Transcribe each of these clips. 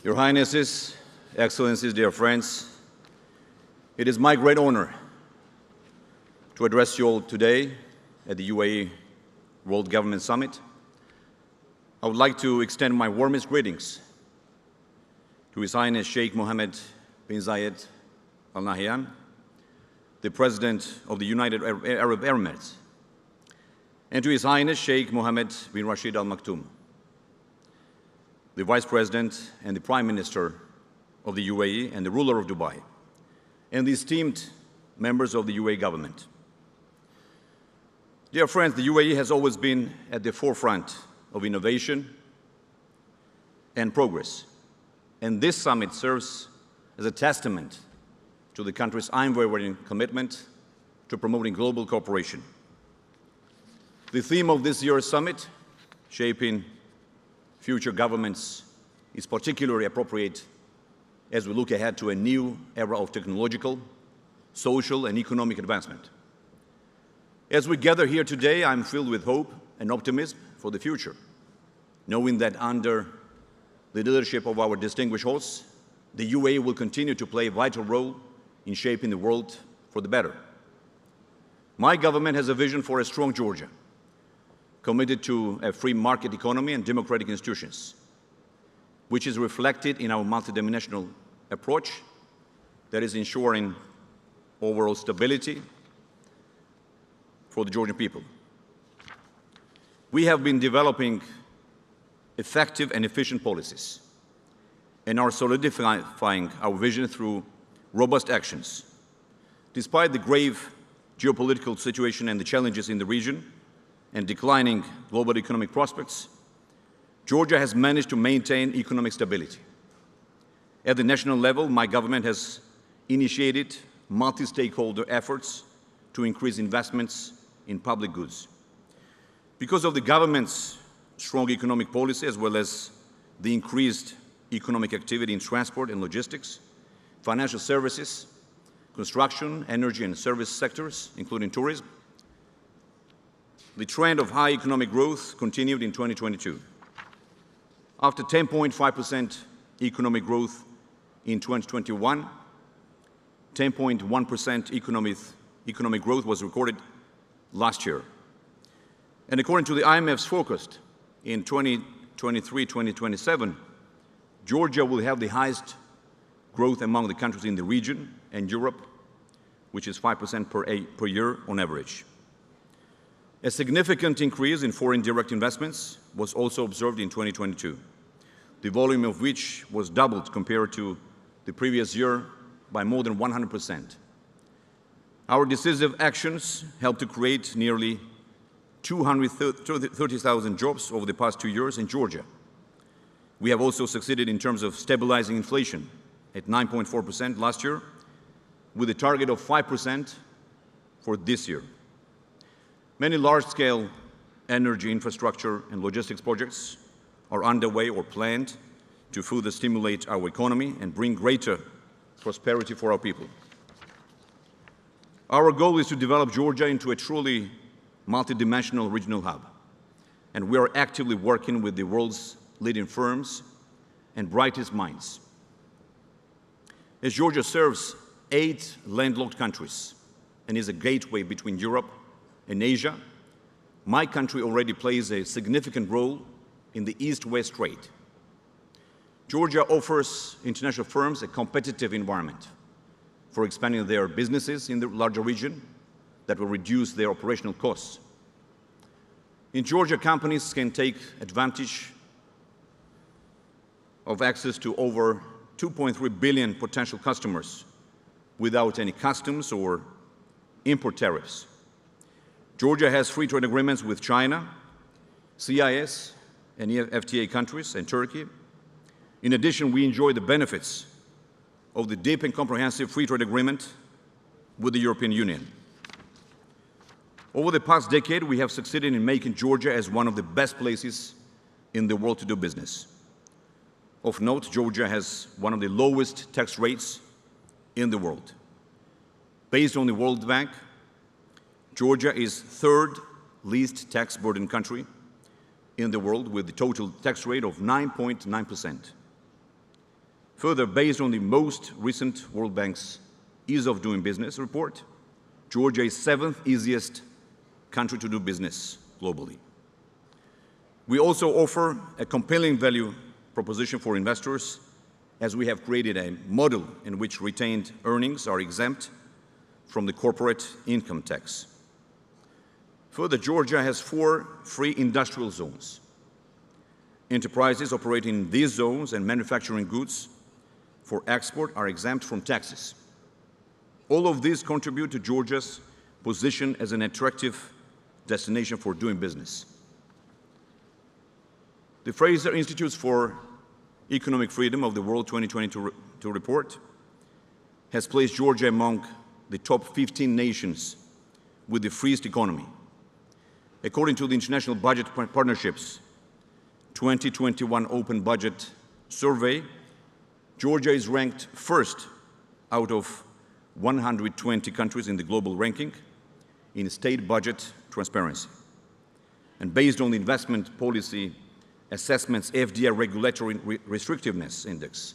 Your Highnesses, Excellencies, dear friends, it is my great honor to address you all today at the UAE World Government Summit. I would like to extend my warmest greetings to His Highness Sheikh Mohammed bin Zayed Al Nahyan, the President of the United Arab Emirates, and to His Highness Sheikh Mohammed bin Rashid Al Maktoum, the Vice President and the Prime Minister of the UAE and the ruler of Dubai, and the esteemed members of the UAE government. Dear friends, the UAE has always been at the forefront of innovation and progress, and this summit serves as a testament to the country's unwavering commitment to promoting global cooperation. The theme of this year's summit, Shaping Future Governments, is particularly appropriate as we look ahead to a new era of technological, social, and economic advancement. As we gather here today, I'm filled with hope and optimism for the future, knowing that under the leadership of our distinguished hosts, the UAE will continue to play a vital role in shaping the world for the better. My government has a vision for a strong Georgia, committed to a free market economy and democratic institutions, which is reflected in our multidimensional approach that is ensuring overall stability for the Georgian people. We have been developing effective and efficient policies and are solidifying our vision through robust actions. Despite the grave geopolitical situation and the challenges in the region and declining global economic prospects, Georgia has managed to maintain economic stability. At the national level, my government has initiated multi-stakeholder efforts to increase investments in public goods. Because of the government's strong economic policy, as well as the increased economic activity in transport and logistics, financial services, construction, energy and service sectors, including tourism, the trend of high economic growth continued in 2022. After 10.5% economic growth in 2021, 10.1% economic growth was recorded last year. And according to the IMF's forecast, in 2023-2027, Georgia will have the highest growth among the countries in the region and Europe, which is 5% per year on average. A significant increase in foreign direct investments was also observed in 2022, the volume of which was doubled compared to the previous year by more than 100%. Our decisive actions helped to create nearly 230,000 jobs over the past 2 years in Georgia. We have also succeeded in terms of stabilizing inflation at 9.4% last year, with a target of 5% for this year. Many large-scale energy infrastructure and logistics projects are underway or planned to further stimulate our economy and bring greater prosperity for our people. Our goal is to develop Georgia into a truly multidimensional regional hub, and we are actively working with the world's leading firms and brightest minds. As Georgia serves 8 landlocked countries and is a gateway between Europe and Asia, my country already plays a significant role in the East-West trade. Georgia offers international firms a competitive environment for expanding their businesses in the larger region that will reduce their operational costs. In Georgia, companies can take advantage of access to over 2.3 billion potential customers without any customs or import tariffs. Georgia has free trade agreements with China, CIS, and FTA countries, and Turkey. In addition, we enjoy the benefits of the deep and comprehensive free trade agreement with the European Union. Over the past decade, we have succeeded in making Georgia as one of the best places in the world to do business. Of note, Georgia has one of the lowest tax rates in the world. Based on the World Bank, Georgia is third least tax burden country in the world with a total tax rate of 9.9%. Further, based on the most recent World Bank's Ease of Doing Business report, Georgia is 7th easiest country to do business globally. We also offer a compelling value proposition for investors, as we have created a model in which retained earnings are exempt from the corporate income tax. Further, Georgia has 4 free industrial zones. Enterprises operating in these zones and manufacturing goods for export are exempt from taxes. All of these contribute to Georgia's position as an attractive destination for doing business. The Fraser Institute for Economic Freedom of the World 2022 report has placed Georgia among the top 15 nations with the freest economy. According to the International Budget Partnership's 2021 Open Budget Survey, Georgia is ranked first out of 120 countries in the global ranking in state budget transparency. And based on the Investment Policy Assessment's FDI Regulatory Restrictiveness Index,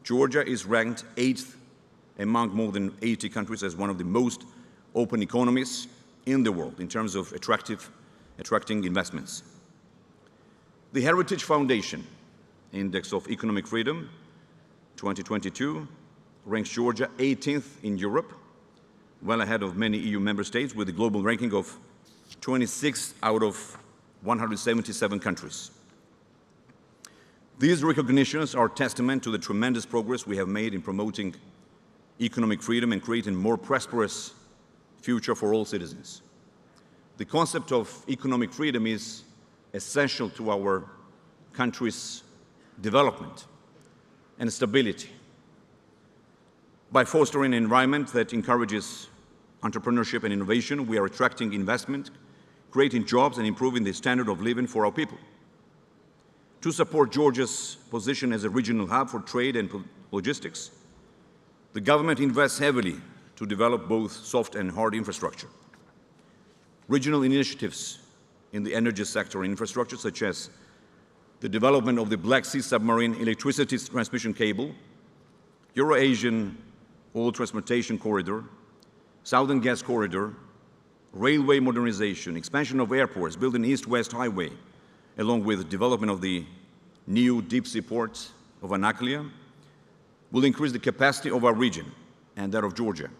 Georgia is ranked 8th among more than 80 countries as one of the most open economies in the world in terms of attracting investments. The Heritage Foundation Index of Economic Freedom 2022 ranks Georgia 18th in Europe, well ahead of many EU member states, with a global ranking of 26 out of 177 countries. These recognitions are testament to the tremendous progress we have made in promoting economic freedom and creating a more prosperous future for all citizens. The concept of economic freedom is essential to our country's development and stability. By fostering an environment that encourages entrepreneurship and innovation, we are attracting investment, creating jobs, and improving the standard of living for our people. To support Georgia's position as a regional hub for trade and logistics, the government invests heavily to develop both soft and hard infrastructure. Regional initiatives in the energy sector and infrastructure, such as the development of the Black Sea submarine electricity transmission cable, Euro-Asian oil transportation corridor, Southern Gas Corridor, railway modernization, expansion of airports, building East-West Highway, along with development of the new deep-sea port of Anaklia, will increase the capacity of our region and that of Georgia.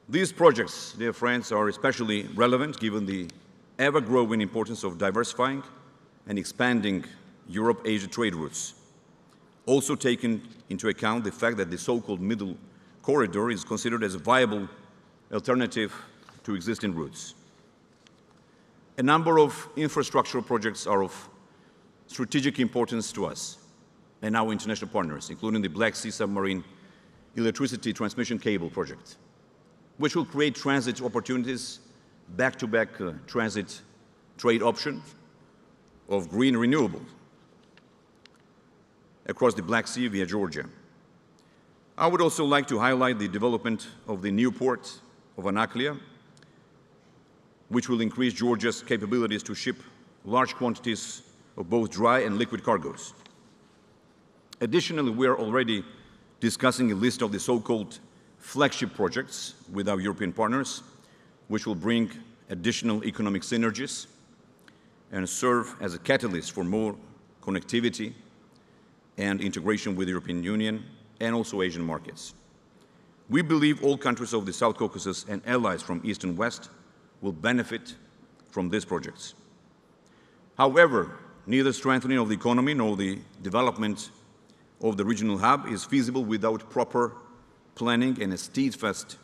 These projects, dear friends, are especially relevant given the ever-growing importance of diversifying and expanding Europe-Asia trade routes. Also taking into account the fact that the so-called Middle Corridor is considered as a viable alternative to existing routes. A number of infrastructural projects are of strategic importance to us and our international partners, including the Black Sea submarine electricity transmission cable project, which will create transit opportunities, back-to-back transit trade option of green renewables across the Black Sea via Georgia. I would also like to highlight the development of the new port of Anaklia, which will increase Georgia's capabilities to ship large quantities of both dry and liquid cargoes. Additionally, we are already discussing a list of the so-called flagship projects with our European partners, which will bring additional economic synergies and serve as a catalyst for more connectivity and integration with the European Union and also Asian markets. We believe all countries of the South Caucasus and allies from East and West will benefit from these projects. However, neither strengthening of the economy nor the development of the regional hub is feasible without proper planning and a steadfast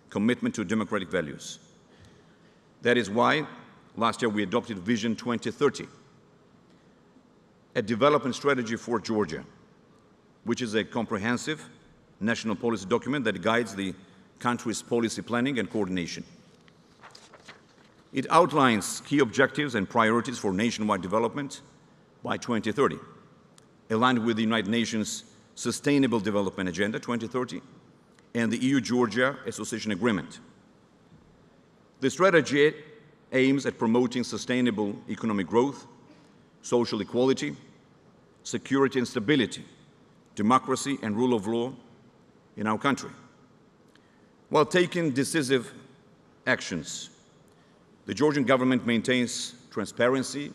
commitment to democratic values. That is why last year we adopted Vision 2030, a development strategy for Georgia, which is a comprehensive national policy document that guides the country's policy planning and coordination. It outlines key objectives and priorities for nationwide development by 2030, aligned with the United Nations Sustainable Development Agenda 2030 and the EU-Georgia Association Agreement. The strategy aims at promoting sustainable economic growth, social equality, security and stability, democracy, and rule of law in our country. While taking decisive actions, the Georgian government maintains transparency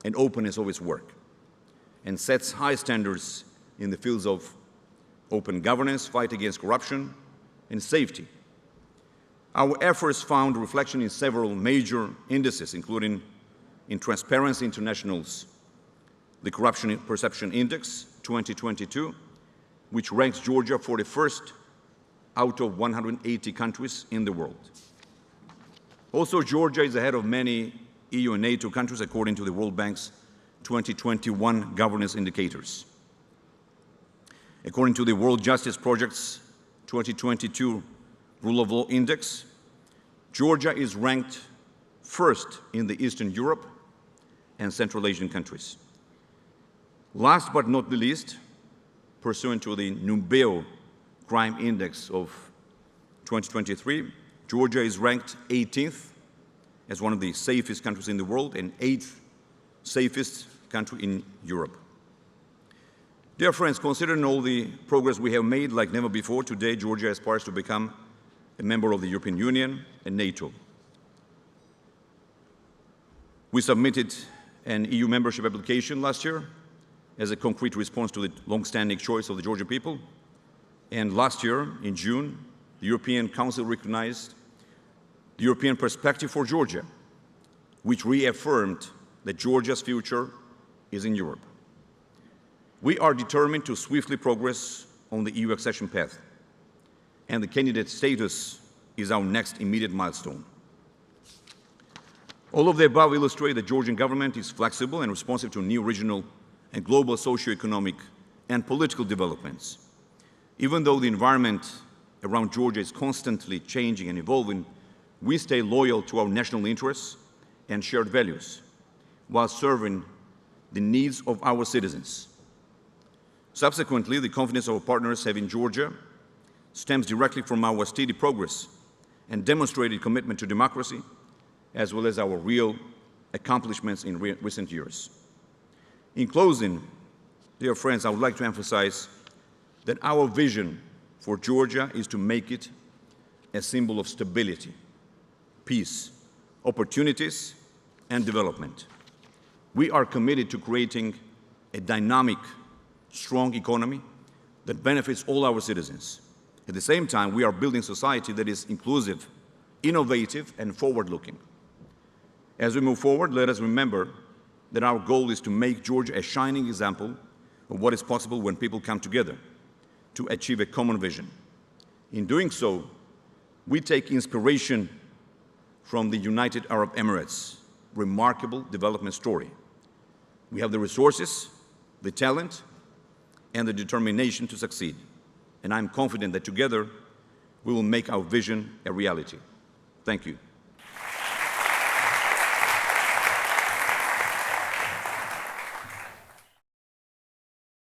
and openness of its work and sets high standards in the fields of open governance, fight against corruption, and safety. Our efforts found reflection in several major indices, including in Transparency International's the Corruption Perception Index 2022, which ranks Georgia 41st out of 180 countries in the world. Also, Georgia is ahead of many EU and NATO countries according to the World Bank's 2021 governance indicators. According to the World Justice Project's 2022 Rule of Law Index, Georgia is ranked first in the Eastern Europe and Central Asian countries. Last but not the least, pursuant to the Numbeo Crime Index of 2023, Georgia is ranked 18th as one of the safest countries in the world and 8th safest country in Europe. Dear friends, considering all the progress we have made like never before, today Georgia aspires to become a member of the European Union and NATO. We submitted an EU membership application last year as a concrete response to the long-standing choice of the Georgian people. And last year, in June, the European Council recognized the European perspective for Georgia, which reaffirmed that Georgia's future is in Europe. We are determined to swiftly progress on the EU accession path, and the candidate status is our next immediate milestone. All of the above illustrate that the Georgian government is flexible and responsive to new regional and global socio-economic and political developments. Even though the environment around Georgia is constantly changing and evolving, we stay loyal to our national interests and shared values while serving the needs of our citizens. Subsequently, the confidence our partners have in Georgia stems directly from our steady progress and demonstrated commitment to democracy, as well as our real accomplishments in recent years. In closing, dear friends, I would like to emphasize that our vision for Georgia is to make it a symbol of stability, peace, opportunities, and development. We are committed to creating a dynamic, strong economy that benefits all our citizens. At the same time, we are building a society that is inclusive, innovative, and forward-looking. As we move forward, let us remember that our goal is to make Georgia a shining example of what is possible when people come together to achieve a common vision. In doing so, we take inspiration from the United Arab Emirates' remarkable development story. We have the resources, the talent, and the determination to succeed. And I'm confident that together we will make our vision a reality. Thank you.